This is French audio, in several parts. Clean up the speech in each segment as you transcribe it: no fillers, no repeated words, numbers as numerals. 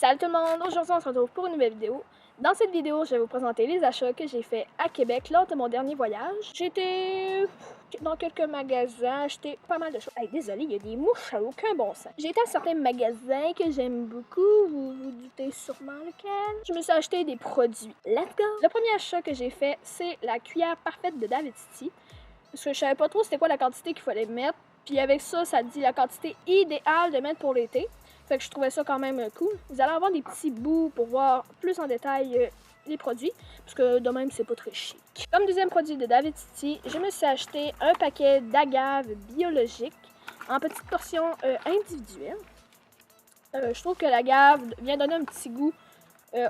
Salut tout le monde! Aujourd'hui, on se retrouve pour une nouvelle vidéo. Dans cette vidéo, je vais vous présenter les achats que j'ai fait à Québec lors de mon dernier voyage. J'ai été dans quelques magasins, acheté pas mal de choses. Hey, désolé, il y a des mouches, ça n'a aucun bon sens. J'ai été à certains magasins que j'aime beaucoup, vous vous doutez sûrement lequel. Je me suis acheté des produits. Let's go! Le premier achat que j'ai fait, c'est la cuillère parfaite de David City. Parce que je savais pas trop c'était quoi la quantité qu'il fallait mettre. Puis avec ça, ça dit la quantité idéale de mettre pour l'été. Fait que je trouvais ça quand même cool. Vous allez avoir des petits bouts pour voir plus en détail les produits, parce que de même, c'est pas très chic. Comme deuxième produit de David City, je me suis acheté un paquet d'agaves biologiques en petites portions individuelles. Je trouve que l'agave vient donner un petit goût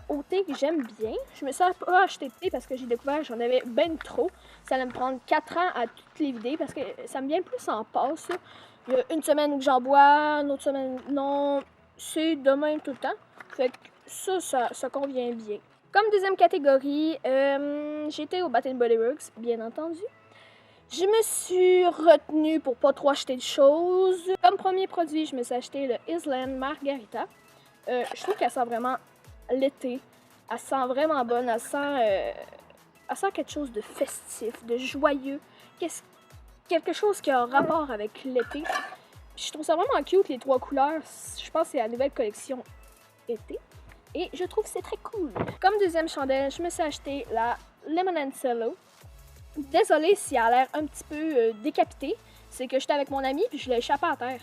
au thé que j'aime bien. Je me suis pas acheté de thé parce que j'ai découvert que j'en avais ben trop. Ça allait me prendre 4 ans à toutes les vider parce que ça me vient plus en passe. Il y a une semaine où j'en bois, une autre semaine non. C'est de même tout le temps. Fait que ça convient bien. Comme deuxième catégorie, j'étais au Bath Body Works, bien entendu. Je me suis retenue pour pas trop acheter de choses. Comme premier produit, je me suis acheté le Island Margarita. Je trouve qu'elle sent vraiment l'été. Elle sent vraiment bonne. Elle sent quelque chose de festif, de joyeux. Quelque chose qui a un rapport avec l'été. Je trouve ça vraiment cute, les trois couleurs. Je pense que c'est la nouvelle collection été. Et je trouve que c'est très cool. Comme deuxième chandelle, je me suis acheté la Lemon & Cello. Désolée si elle a l'air un petit peu décapitée. C'est que j'étais avec mon ami puis je l'ai échappé à terre.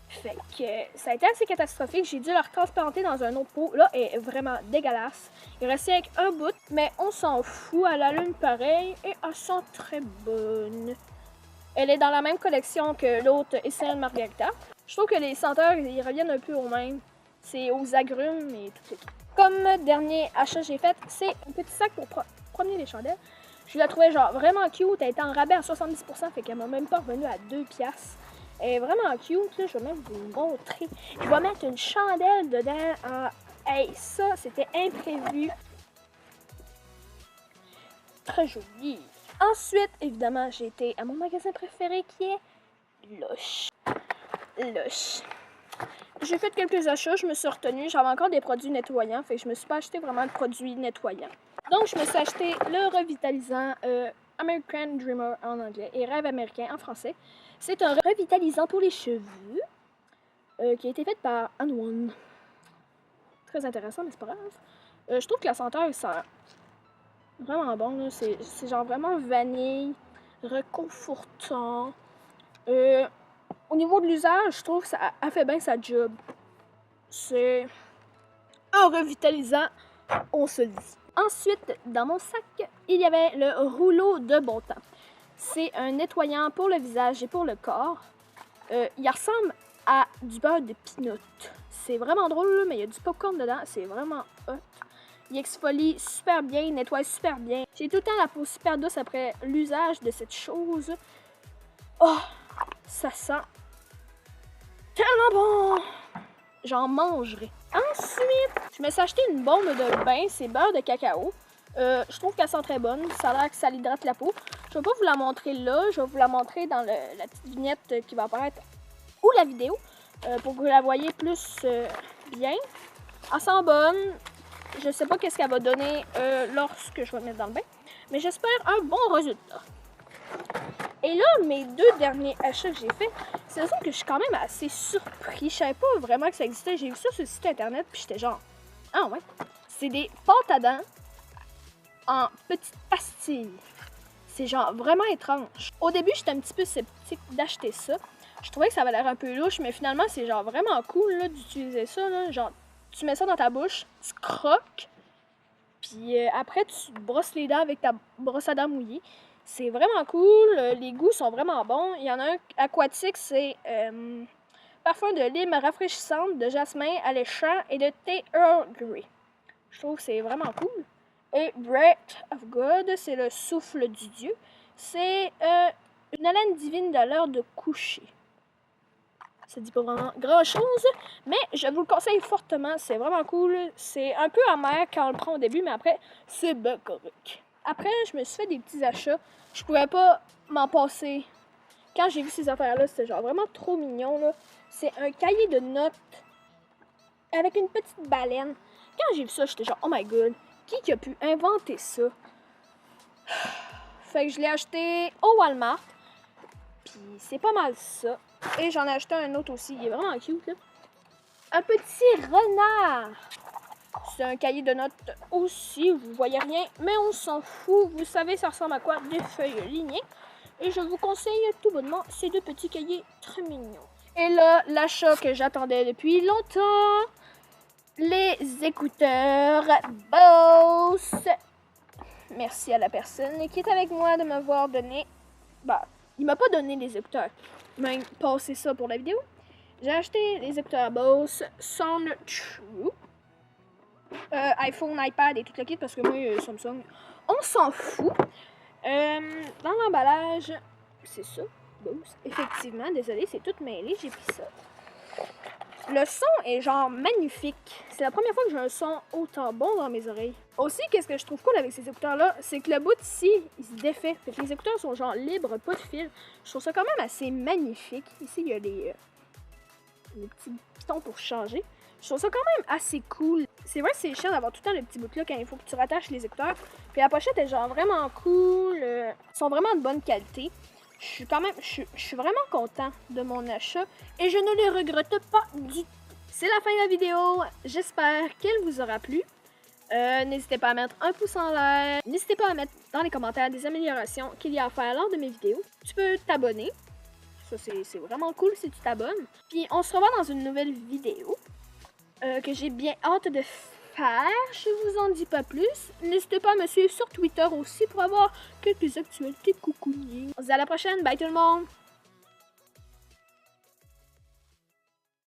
Fait que ça a été assez catastrophique. J'ai dû la retransplanter dans un autre pot. Là, elle est vraiment dégueulasse. Il restait avec un bout, mais on s'en fout. Elle allume pareil et elle sent très bonne. Elle est dans la même collection que l'autre Island Margarita. Je trouve que les senteurs, ils reviennent un peu au même. C'est aux agrumes et tout. Comme dernier achat que j'ai fait, c'est un petit sac pour promener les chandelles. Je la trouvais genre vraiment cute. Elle était en rabais à 70%, fait qu'elle m'a même pas revenu à 2$. Elle est vraiment cute, là. Je vais même vous montrer. Je vais mettre une chandelle dedans. Hey, ça, c'était imprévu. Très joli. Ensuite, évidemment, j'ai été à mon magasin préféré qui est Lush. J'ai fait quelques achats, je me suis retenue. J'avais encore des produits nettoyants, fait que je me suis pas acheté vraiment de produits nettoyants. Donc, je me suis acheté le revitalisant American Dreamer en anglais et Rêve américain en français. C'est un revitalisant pour les cheveux qui a été fait par Anne. Très intéressant, mais c'est pas grave. Je trouve que la senteur, ça vraiment bon. C'est genre vraiment vanille, réconfortant. Au niveau de l'usage, je trouve que ça a fait bien sa job. C'est un revitalisant, on se le dit. Ensuite, dans mon sac, il y avait le rouleau de bon temps. C'est un nettoyant pour le visage et pour le corps. Il ressemble à du beurre de peanut. C'est vraiment drôle, mais il y a du popcorn dedans. C'est vraiment hot. Il exfolie super bien, il nettoie super bien. J'ai tout le temps la peau super douce après l'usage de cette chose. Oh, ça sent tellement bon! J'en mangerai. Ensuite, je me suis acheté une bombe de bain, c'est beurre de cacao. Je trouve qu'elle sent très bonne, ça a l'air que ça l'hydrate la peau. Je vais pas vous la montrer là, je vais vous la montrer dans la petite vignette qui va apparaître ou la vidéo pour que vous la voyez plus bien. Elle sent bonne. Je sais pas qu'est-ce qu'elle va donner lorsque je vais mettre dans le bain, mais j'espère un bon résultat. Et là, mes deux derniers achats que j'ai faits, c'est sûr que je suis quand même assez surpris. Je savais pas vraiment que ça existait. J'ai vu ça sur le site internet, puis j'étais genre, ah ouais, c'est des pâtes à dents en petites pastilles. C'est genre vraiment étrange. Au début, j'étais un petit peu sceptique d'acheter ça. Je trouvais que ça avait l'air un peu louche, mais finalement, c'est genre vraiment cool là, d'utiliser ça. Là. Genre, tu mets ça dans ta bouche, tu croques, puis après, tu brosses les dents avec ta brosse à dents mouillée. C'est vraiment cool, les goûts sont vraiment bons. Il y en a un aquatique, c'est parfum de lime rafraîchissante, de jasmin alléchant et de thé Earl Grey. Je trouve que c'est vraiment cool. Et Breath of God, c'est le souffle du Dieu. C'est une haleine divine de l'heure de coucher. Ça dit pas vraiment grand-chose, mais je vous le conseille fortement. C'est vraiment cool. C'est un peu amer quand on le prend au début, mais après, c'est bien correct. Après, je me suis fait des petits achats. Je pouvais pas m'en passer. Quand j'ai vu ces affaires-là, c'était genre vraiment trop mignon. C'est un cahier de notes avec une petite baleine. Quand j'ai vu ça, j'étais genre, oh my god, qui a pu inventer ça? Fait que je l'ai acheté au Walmart. Puis c'est pas mal ça. Et j'en ai acheté un autre aussi, il est vraiment cute, là. Un petit renard. C'est un cahier de notes aussi, vous voyez rien, mais on s'en fout. Vous savez, ça ressemble à quoi? Des feuilles lignées. Et je vous conseille tout bonnement ces deux petits cahiers très mignons. Et là, l'achat que j'attendais depuis longtemps. Les écouteurs Bose. Merci à la personne qui est avec moi de m'avoir donné... Bah, il m'a pas donné les écouteurs. Il m'a passé ça pour la vidéo. J'ai acheté les écouteurs Bose Sound True. iPhone, iPad et tout le kit parce que moi, Samsung, on s'en fout. Dans l'emballage, c'est ça. Bose. Effectivement, désolé, c'est tout mêlé, j'ai pris ça. Le son est genre magnifique. C'est la première fois que j'ai un son autant bon dans mes oreilles. Aussi, qu'est-ce que je trouve cool avec ces écouteurs-là, c'est que le bout ici, il se défait. Fait que les écouteurs sont genre libres, pas de fil. Je trouve ça quand même assez magnifique. Ici, il y a les petits pitons pour changer. Je trouve ça quand même assez cool. C'est vrai que c'est chiant d'avoir tout le temps le petit bout-là quand il faut que tu rattaches les écouteurs. Puis la pochette est genre vraiment cool. Ils sont vraiment de bonne qualité. Je suis vraiment content de mon achat et je ne le regrette pas du tout. C'est la fin de la vidéo. J'espère qu'elle vous aura plu. N'hésitez pas à mettre un pouce en l'air. N'hésitez pas à mettre dans les commentaires des améliorations qu'il y a à faire lors de mes vidéos. Tu peux t'abonner. Ça, c'est vraiment cool si tu t'abonnes. Puis on se revoit dans une nouvelle vidéo que j'ai bien hâte de faire. Je vous en dis pas plus. N'hésitez pas à me suivre sur Twitter aussi pour avoir quelques actualités coucounies. On se dit à la prochaine. Bye tout le monde!